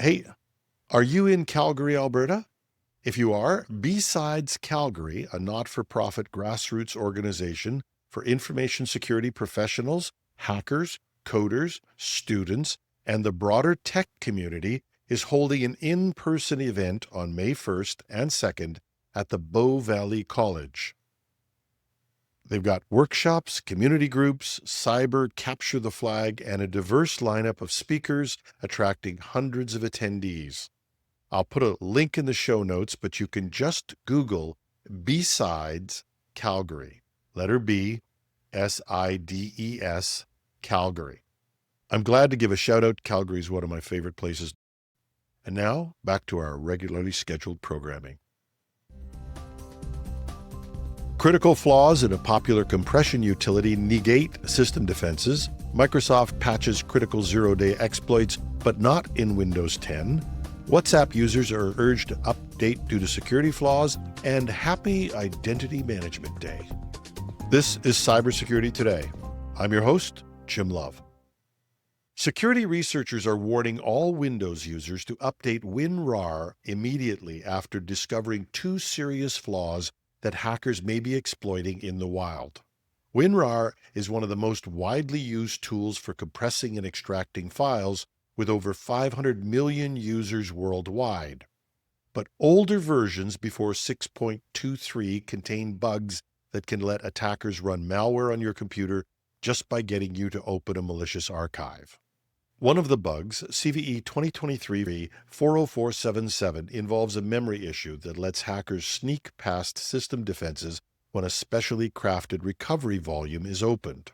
Hey, are you in Calgary, Alberta? If you are, Besides Calgary, a not-for-profit grassroots organization for information security professionals, hackers, coders, students, and the broader tech community, is holding an in-person event on May 1st and 2nd at the Bow Valley College. They've got workshops, community groups, cyber capture the flag, and a diverse lineup of speakers attracting hundreds of attendees. I'll put a link in the show notes, but you can just Google Besides Calgary. Letter B, SIDES, Calgary. I'm glad to give a shout out. Calgary is one of my favorite places. And now, back to our regularly scheduled programming. Critical flaws in a popular compression utility negate system defenses. Microsoft patches critical zero-day exploits, but not in Windows 10. WhatsApp users are urged to update due to security flaws, and Happy Identity Management Day. This is Cybersecurity Today. I'm your host, Jim Love. Security researchers are warning all Windows users to update WinRAR immediately after discovering two serious flaws that hackers may be exploiting in the wild. WinRAR is one of the most widely used tools for compressing and extracting files, with over 500 million users worldwide. But older versions before 6.23 contain bugs that can let attackers run malware on your computer just by getting you to open a malicious archive. One of the bugs, CVE 2023-40477, involves a memory issue that lets hackers sneak past system defenses when a specially crafted recovery volume is opened.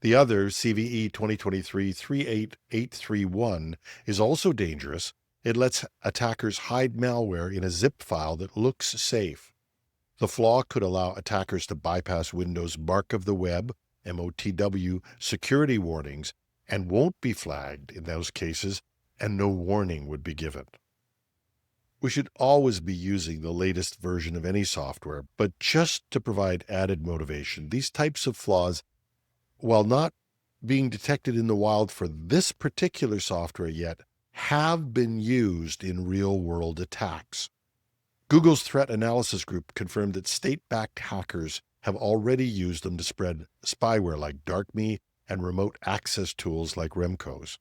The other, CVE 2023-38831, is also dangerous. It lets attackers hide malware in a zip file that looks safe. The flaw could allow attackers to bypass Windows Mark of the Web, MOTW, security warnings, and won't be flagged in those cases, and no warning would be given. We should always be using the latest version of any software, but just to provide added motivation, these types of flaws, while not being detected in the wild for this particular software yet, have been used in real-world attacks. Google's threat analysis group confirmed that state-backed hackers have already used them to spread spyware like DarkMe and remote access tools like Remco's.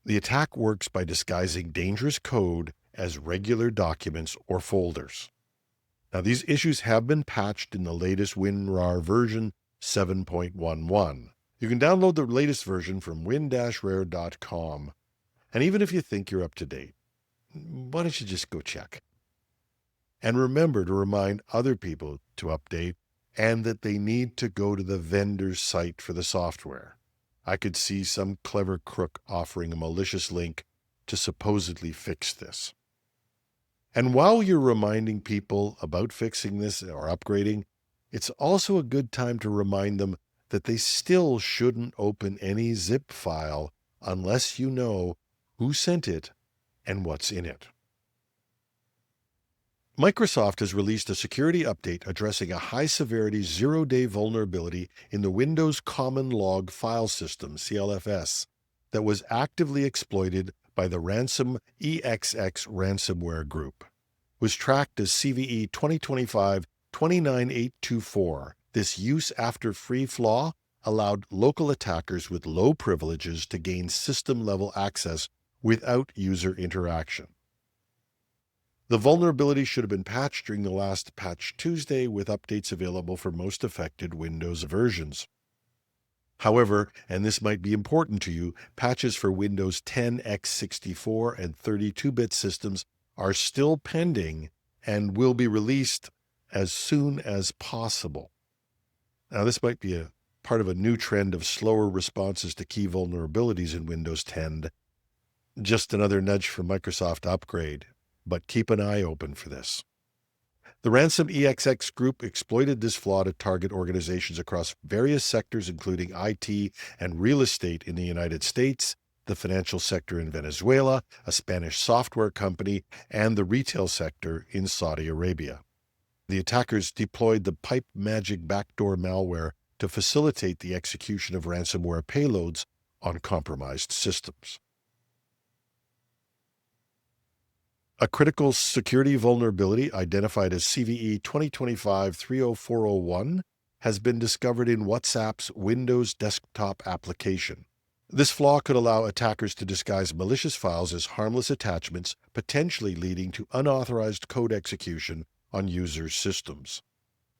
The attack works by disguising dangerous code as regular documents or folders. Now, these issues have been patched in the latest WinRAR version 7.11. You can download the latest version from win-rare.com. And even if you think you're up to date, why don't you just go check? And remember to remind other people to update and that they need to go to the vendor's site for the software. I could see some clever crook offering a malicious link to supposedly fix this. And while you're reminding people about fixing this or upgrading, it's also a good time to remind them that they still shouldn't open any zip file unless you know who sent it and what's in it. Microsoft has released a security update addressing a high-severity zero-day vulnerability in the Windows Common Log File System, CLFS, that was actively exploited by the ransom EXX ransomware group. It was tracked as CVE 2025-29824. This use-after-free flaw allowed local attackers with low privileges to gain system-level access without user interaction. The vulnerability should have been patched during the last Patch Tuesday, with updates available for most affected Windows versions. However, and this might be important to you, patches for Windows 10 x64 and 32-bit systems are still pending and will be released as soon as possible. Now, this might be a part of a new trend of slower responses to key vulnerabilities in Windows 10. Just another nudge for Microsoft to upgrade, but keep an eye open for this. The Ransom EXX group exploited this flaw to target organizations across various sectors, including IT and real estate in the United States, the financial sector in Venezuela, a Spanish software company, and the retail sector in Saudi Arabia. The attackers deployed the Pipe Magic backdoor malware to facilitate the execution of ransomware payloads on compromised systems. A critical security vulnerability identified as CVE 2025-30401 has been discovered in WhatsApp's Windows desktop application. This flaw could allow attackers to disguise malicious files as harmless attachments, potentially leading to unauthorized code execution on users' systems.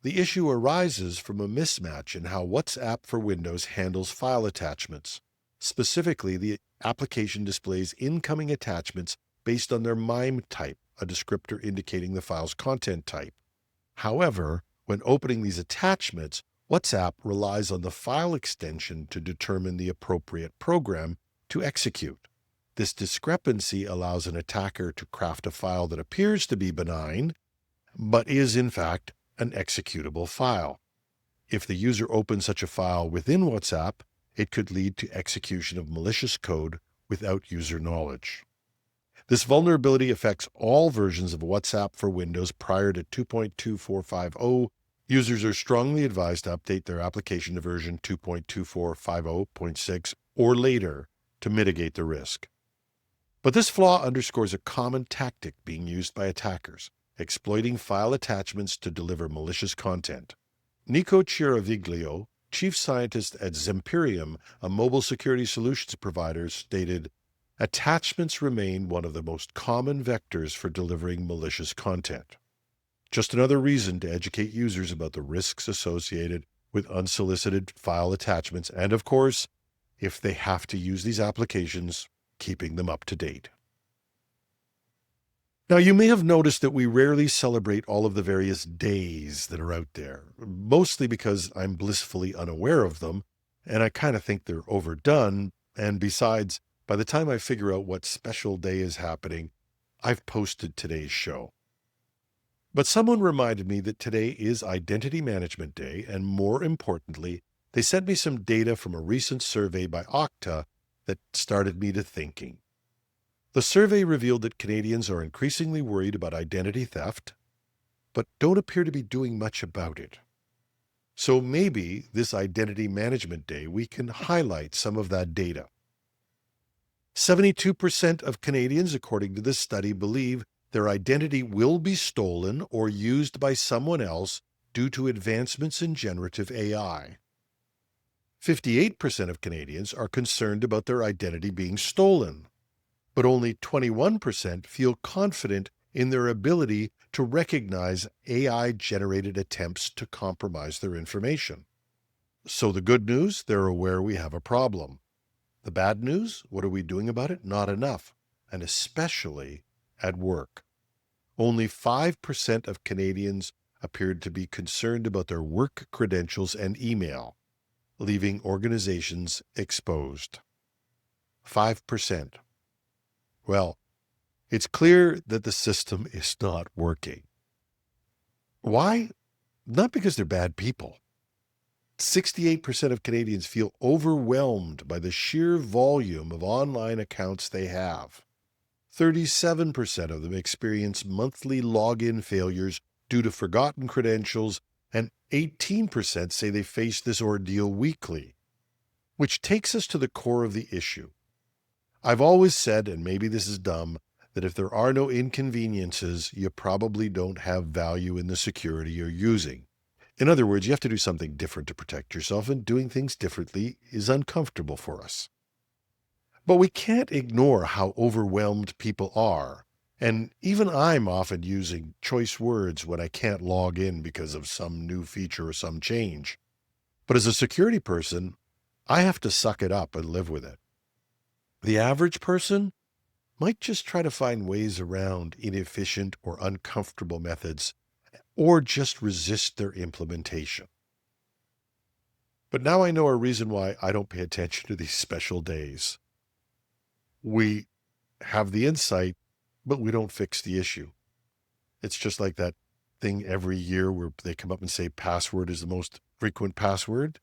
The issue arises from a mismatch in how WhatsApp for Windows handles file attachments. Specifically, the application displays incoming attachments based on their MIME type, a descriptor indicating the file's content type. However, when opening these attachments, WhatsApp relies on the file extension to determine the appropriate program to execute. This discrepancy allows an attacker to craft a file that appears to be benign, but is in fact an executable file. If the user opens such a file within WhatsApp, it could lead to execution of malicious code without user knowledge. This vulnerability affects all versions of WhatsApp for Windows prior to 2.2450. Users are strongly advised to update their application to version 2.2450.6 or later to mitigate the risk. But this flaw underscores a common tactic being used by attackers, exploiting file attachments to deliver malicious content. Nico Chiraviglio, chief scientist at Zempirium, a mobile security solutions provider, stated, "Attachments remain one of the most common vectors for delivering malicious content. Just another reason to educate users about the risks associated with unsolicited file attachments and, of course, if they have to use these applications, keeping them up to date." Now, you may have noticed that we rarely celebrate all of the various days that are out there, mostly because I'm blissfully unaware of them, and I kind of think they're overdone, and besides, by the time I figure out what special day is happening, I've posted today's show. But someone reminded me that today is Identity Management Day, and more importantly, they sent me some data from a recent survey by Okta that started me to thinking. The survey revealed that Canadians are increasingly worried about identity theft, but don't appear to be doing much about it. So maybe this Identity Management Day, we can highlight some of that data. 72% of Canadians, according to this study, believe their identity will be stolen or used by someone else due to advancements in generative AI. 58% of Canadians are concerned about their identity being stolen, but only 21% feel confident in their ability to recognize AI-generated attempts to compromise their information. So the good news, they're aware we have a problem. The bad news, what are we doing about it? Not enough, and especially at work. Only 5% of Canadians appeared to be concerned about their work credentials and email, leaving organizations exposed. 5%. Well, it's clear that the system is not working. Why? Not because they're bad people. 68% of Canadians feel overwhelmed by the sheer volume of online accounts they have. 37% of them experience monthly login failures due to forgotten credentials, and 18% say they face this ordeal weekly. Which takes us to the core of the issue. I've always said, and maybe this is dumb, that if there are no inconveniences, you probably don't have value in the security you're using. In other words, you have to do something different to protect yourself, and doing things differently is uncomfortable for us. But we can't ignore how overwhelmed people are, and even I'm often using choice words when I can't log in because of some new feature or some change. But as a security person, I have to suck it up and live with it. The average person might just try to find ways around inefficient or uncomfortable methods, or just resist their implementation. But now I know a reason why I don't pay attention to these special days. We have the insight, but we don't fix the issue. It's just like that thing every year where they come up and say password is the most frequent password.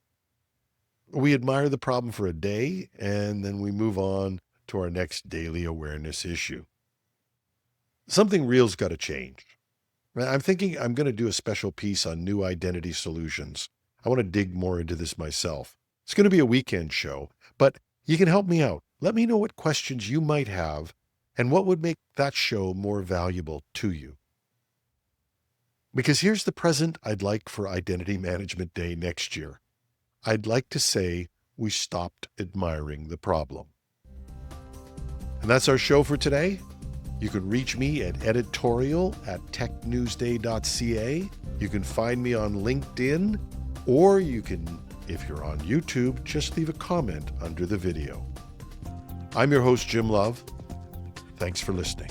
We admire the problem for a day, and then we move on to our next daily awareness issue. Something real's got to change. I'm thinking I'm going to do a special piece on new identity solutions. I want to dig more into this myself. It's going to be a weekend show, but you can help me out. Let me know what questions you might have And what would make that show more valuable to you? Because here's the present I'd like for Identity Management Day next year. I'd like to say we stopped admiring the problem. And that's our show for today. You can reach me at editorial@technewsday.ca. You can find me on LinkedIn, or you can, if you're on YouTube, just leave a comment under the video. I'm your host, Jim Love. Thanks for listening.